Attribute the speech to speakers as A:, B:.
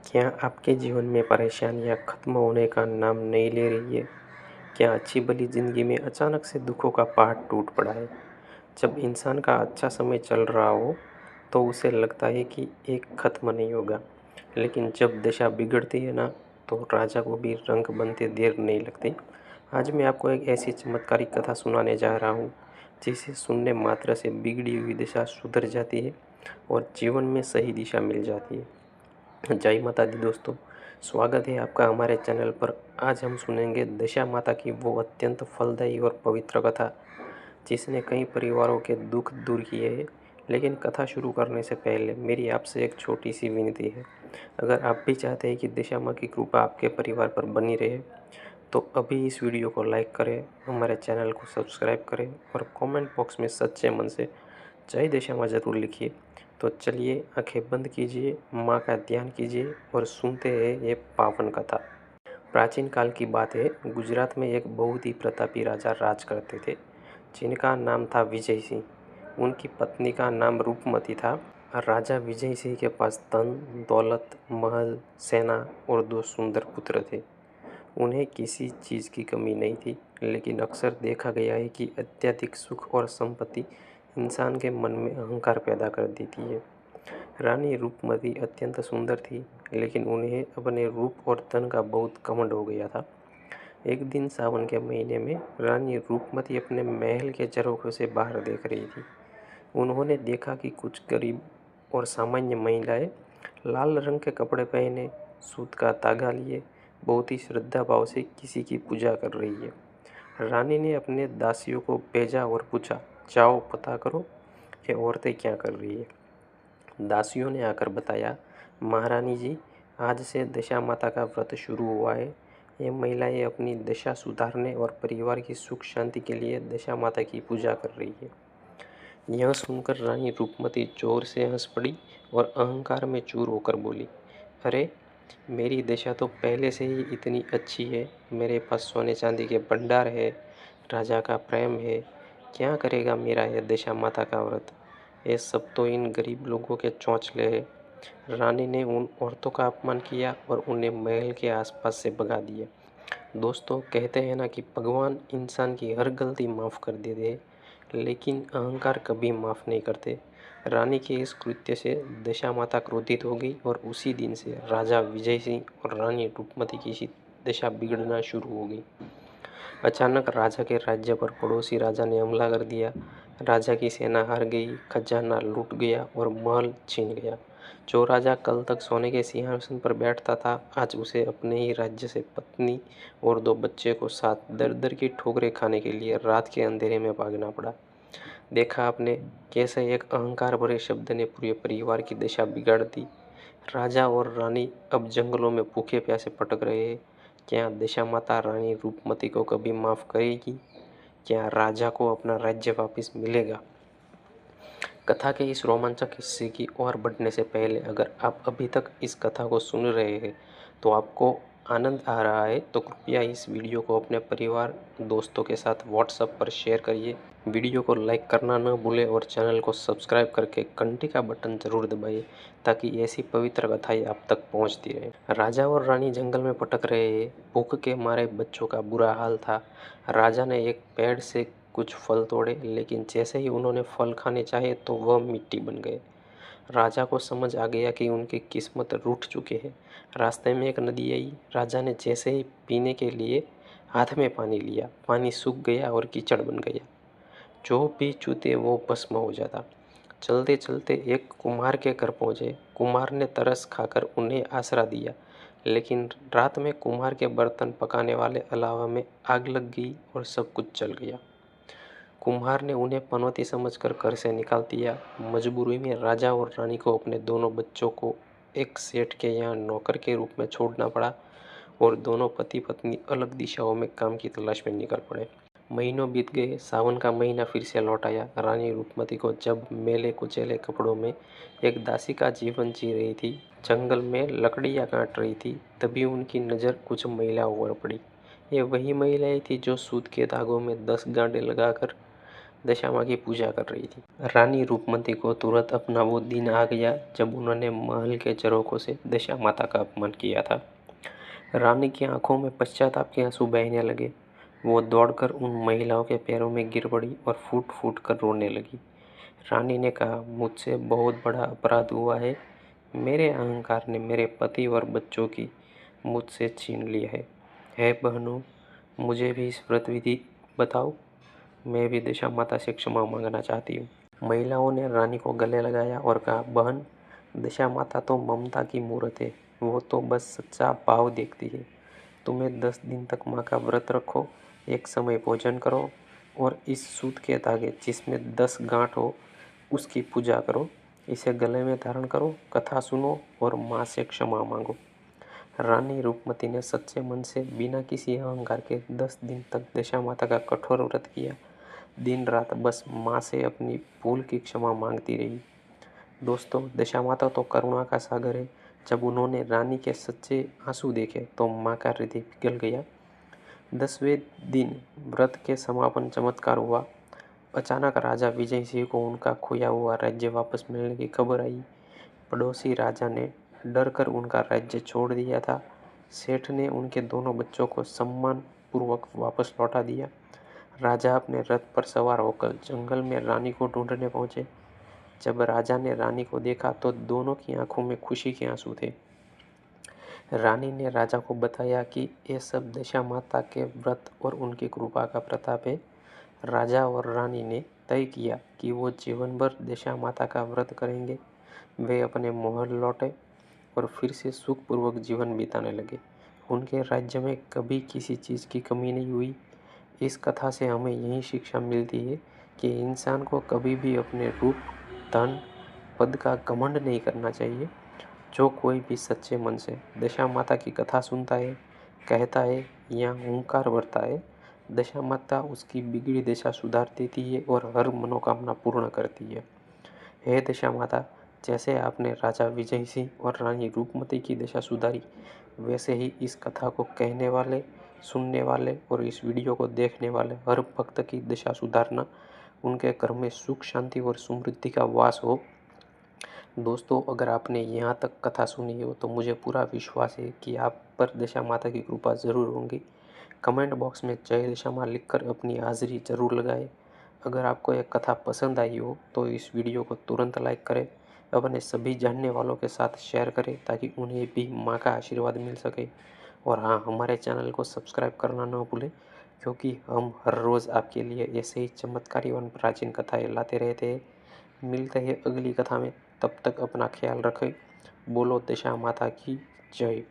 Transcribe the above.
A: क्या आपके जीवन में परेशानियाँ खत्म होने का नाम नहीं ले रही है? क्या अच्छी भली ज़िंदगी में अचानक से दुखों का पहाड़ टूट पड़ा है? जब इंसान का अच्छा समय चल रहा हो, तो उसे लगता है कि एक खत्म नहीं होगा। लेकिन जब दशा बिगड़ती है ना, तो राजा को भी रंग बनते देर नहीं लगती। आज मैं आपको एक ऐसी चमत्कारिक कथा सुनाने जा रहा हूँ, जिसे सुनने मात्र से बिगड़ी हुई दिशा सुधर जाती है और जीवन में सही दिशा मिल जाती है। जय माता दी दोस्तों, स्वागत है आपका हमारे चैनल पर। आज हम सुनेंगे दशा माता की वो अत्यंत फलदायी और पवित्र कथा, जिसने कई परिवारों के दुख दूर किए हैं। लेकिन कथा शुरू करने से पहले मेरी आपसे एक छोटी सी विनती है। अगर आप भी चाहते हैं कि दशा माँ की कृपा आपके परिवार पर बनी रहे, तो अभी इस वीडियो को लाइक करें, हमारे चैनल को सब्सक्राइब करें और कमेंट बॉक्स में सच्चे मन से जय दशा माँ ज़रूर लिखिए। तो चलिए आंखें बंद कीजिए, माँ का ध्यान कीजिए और सुनते हैं ये पावन कथा। प्राचीन काल की बात है। गुजरात में एक बहुत ही प्रतापी राजा राज करते थे, जिनका नाम था विजय सिंह। उनकी पत्नी का नाम रूपमती था। राजा विजय सिंह के पास धन दौलत, महल, सेना और दो सुंदर पुत्र थे। उन्हें किसी चीज़ की कमी नहीं थी, लेकिन अक्सर देखा गया है कि अत्यधिक सुख और संपत्ति इंसान के मन में अहंकार पैदा कर देती है। रानी रूपमती अत्यंत सुंदर थी, लेकिन उन्हें अपने रूप और धन का बहुत घमंड हो गया था। एक दिन सावन के महीने में रानी रूपमती अपने महल के झरोखे से बाहर देख रही थी। उन्होंने देखा कि कुछ गरीब और सामान्य महिलाएं लाल रंग के कपड़े पहने, सूत का तागा लिए, बहुत ही श्रद्धा भाव से किसी की पूजा कर रही है। रानी ने अपने दासियों को भेजा और पूछा, जाओ पता करो ये औरतें क्या कर रही है। दासियों ने आकर बताया, महारानी जी, आज से दशा माता का व्रत शुरू हुआ है। ये महिलाएं अपनी दशा सुधारने और परिवार की सुख शांति के लिए दशा माता की पूजा कर रही है। यह सुनकर रानी रूपमती जोर से हंस पड़ी और अहंकार में चूर होकर बोली, अरे, मेरी दशा तो पहले से ही इतनी अच्छी है। मेरे पास सोने चांदी के भंडार है, राजा का प्रेम है। क्या करेगा मेरा यह दशा माता का व्रत? ये सब तो इन गरीब लोगों के चौंचले हैं। रानी ने उन औरतों का अपमान किया और उन्हें महल के आसपास से भगा दिया। दोस्तों, कहते हैं ना कि भगवान इंसान की हर गलती माफ़ कर देते हैं, लेकिन अहंकार कभी माफ़ नहीं करते। रानी के इस कृत्य से दशा माता क्रोधित हो गई और उसी दिन से राजा विजय सिंह और रानी रूपमती की दशा बिगड़ना शुरू हो गई। अचानक राजा के राज्य पर पड़ोसी राजा ने हमला कर दिया। राजा की सेना हार गई, खजाना लूट गया और महल छीन गया। जो राजा कल तक सोने के सिंहासन पर बैठता था, आज उसे अपने ही राज्य से पत्नी और दो बच्चे को साथ दर दर की ठोकरें खाने के लिए रात के अंधेरे में भागना पड़ा। देखा आपने कैसे एक अहंकार भरे शब्द ने पूरे परिवार की दशा बिगाड़ दी। राजा और रानी अब जंगलों में भूखे प्यासे भटक रहे हैं। क्या दशा माता रानी रूपमती को कभी माफ़ करेगी? क्या राजा को अपना राज्य वापस मिलेगा? कथा के इस रोमांचक हिस्से की ओर बढ़ने से पहले, अगर आप अभी तक इस कथा को सुन रहे हैं तो आपको आनंद आ रहा है, तो कृपया इस वीडियो को अपने परिवार दोस्तों के साथ व्हाट्सएप पर शेयर करिए। वीडियो को लाइक करना न भूलें और चैनल को सब्सक्राइब करके घंटी का बटन ज़रूर दबाइए, ताकि ऐसी पवित्र कथाएं आप तक पहुंचती रहे। राजा और रानी जंगल में भटक रहे हैं। भूख के मारे बच्चों का बुरा हाल था। राजा ने एक पेड़ से कुछ फल तोड़े, लेकिन जैसे ही उन्होंने फल खाने चाहे तो वह मिट्टी बन गए। राजा को समझ आ गया कि उनकी किस्मत रूठ चुके हैं। रास्ते में एक नदी आई। राजा ने जैसे ही पीने के लिए हाथ में पानी लिया, पानी सूख गया और कीचड़ बन गया। जो भी छूते वो भस्म हो जाता। चलते चलते एक कुम्हार के घर पहुंचे। कुम्हार ने तरस खाकर उन्हें आसरा दिया, लेकिन रात में कुम्हार के बर्तन पकाने वाले अलावा में आग लग गई और सब कुछ जल गया। कुम्हार ने उन्हें पनौती समझकर घर से निकाल दिया। मजबूरी में राजा और रानी को अपने दोनों बच्चों को एक सेठ के यहाँ नौकर के रूप में छोड़ना पड़ा और दोनों पति पत्नी अलग दिशाओं में काम की तलाश में निकल पड़े। महीनों बीत गए। सावन का महीना फिर से लौट आया। रानी रूपमती को जब मेले कुचेले कपड़ों में एक दासी का जीवन जी रही थी, जंगल में लकड़ियाँ काट रही थी, तभी उनकी नज़र कुछ महिलाओं पर पड़ी। ये वही महिलाएं थी जो सूत के धागों में 10 गांठें लगाकर दशा माँ की पूजा कर रही थी। रानी रूपमती को तुरंत अपना वो दिन आ गया जब उन्होंने महल के झरोखों से दशा माता का अपमान किया था। रानी की आंखों में पश्चाताप के आंसू बहने लगे। वो दौड़कर उन महिलाओं के पैरों में गिर पड़ी और फूट फूट कर रोने लगी। रानी ने कहा, मुझसे बहुत बड़ा अपराध हुआ है। मेरे अहंकार ने मेरे पति और बच्चों की मुझसे छीन लिया है। हे बहनों, मुझे भी इस व्रत विधि बताओ। मैं भी दशा माता से क्षमा मांगना चाहती हूँ। महिलाओं ने रानी को गले लगाया और कहा, बहन, दशा माता तो ममता की मूर्त है। वो तो बस सच्चा भाव देखती है। तुम्हें 10 दिन तक माँ का व्रत रखो, एक समय भोजन करो और इस सूत के धागे जिसमें 10 गांठ हो उसकी पूजा करो। इसे गले में धारण करो, कथा सुनो और माँ से क्षमा मांगो। रानी रूपमती ने सच्चे मन से बिना किसी अहंकार के 10 दिन तक दशा माता का कठोर व्रत किया। दिन रात बस माँ से अपनी भूल की क्षमा मांगती रही। दोस्तों, दशा माता तो करुणा का सागर है। जब उन्होंने रानी के सच्चे आंसू देखे तो माँ का हृदय पिघल गया। 10वें दिन व्रत के समापन चमत्कार हुआ। अचानक राजा विजय सिंह को उनका खोया हुआ राज्य वापस मिलने की खबर आई। पड़ोसी राजा ने डर कर उनका राज्य छोड़ दिया था। सेठ ने उनके दोनों बच्चों को सम्मान पूर्वक वापस लौटा दिया। राजा अपने रथ पर सवार होकर जंगल में रानी को ढूंढने पहुंचे। जब राजा ने रानी को देखा तो दोनों की आंखों में खुशी के आंसू थे। रानी ने राजा को बताया कि ये सब दशा माता के व्रत और उनकी कृपा का प्रताप है। राजा और रानी ने तय किया कि वो जीवन भर दशा माता का व्रत करेंगे। वे अपने महल लौटे और फिर से सुखपूर्वक जीवन बिताने लगे। उनके राज्य में कभी किसी चीज़ की कमी नहीं हुई। इस कथा से हमें यही शिक्षा मिलती है कि इंसान को कभी भी अपने रूप, धन, पद का घमंड नहीं करना चाहिए। जो कोई भी सच्चे मन से दशा माता की कथा सुनता है, कहता है या हुंकार भरता है, दशा माता उसकी बिगड़ी दशा सुधार देती है और हर मनोकामना पूर्ण करती है। हे दशा माता, जैसे आपने राजा विजय सिंह और रानी रूपमती की दशा सुधारी, वैसे ही इस कथा को कहने वाले, सुनने वाले और इस वीडियो को देखने वाले हर भक्त की दशा सुधारना, उनके घर में सुख, शांति और समृद्धि का वास हो। दोस्तों, अगर आपने यहाँ तक कथा सुनी हो तो मुझे पूरा विश्वास है कि आप पर दशा माता की कृपा ज़रूर होगी। कमेंट बॉक्स में जय दशा माँ लिखकर अपनी हाजिरी ज़रूर लगाएं। अगर आपको यह कथा पसंद आई हो तो इस वीडियो को तुरंत लाइक करें, अपने सभी जानने वालों के साथ शेयर करें ताकि उन्हें भी माँ का आशीर्वाद मिल सके। और हाँ, हमारे चैनल को सब्सक्राइब करना न भूलें, क्योंकि हम हर रोज़ आपके लिए ऐसे ही चमत्कारी व प्राचीन कथाएँ लाते रहते हैं। मिलते हैं अगली कथा में, तब तक अपना ख्याल रखें। बोलो दशा माता की जय।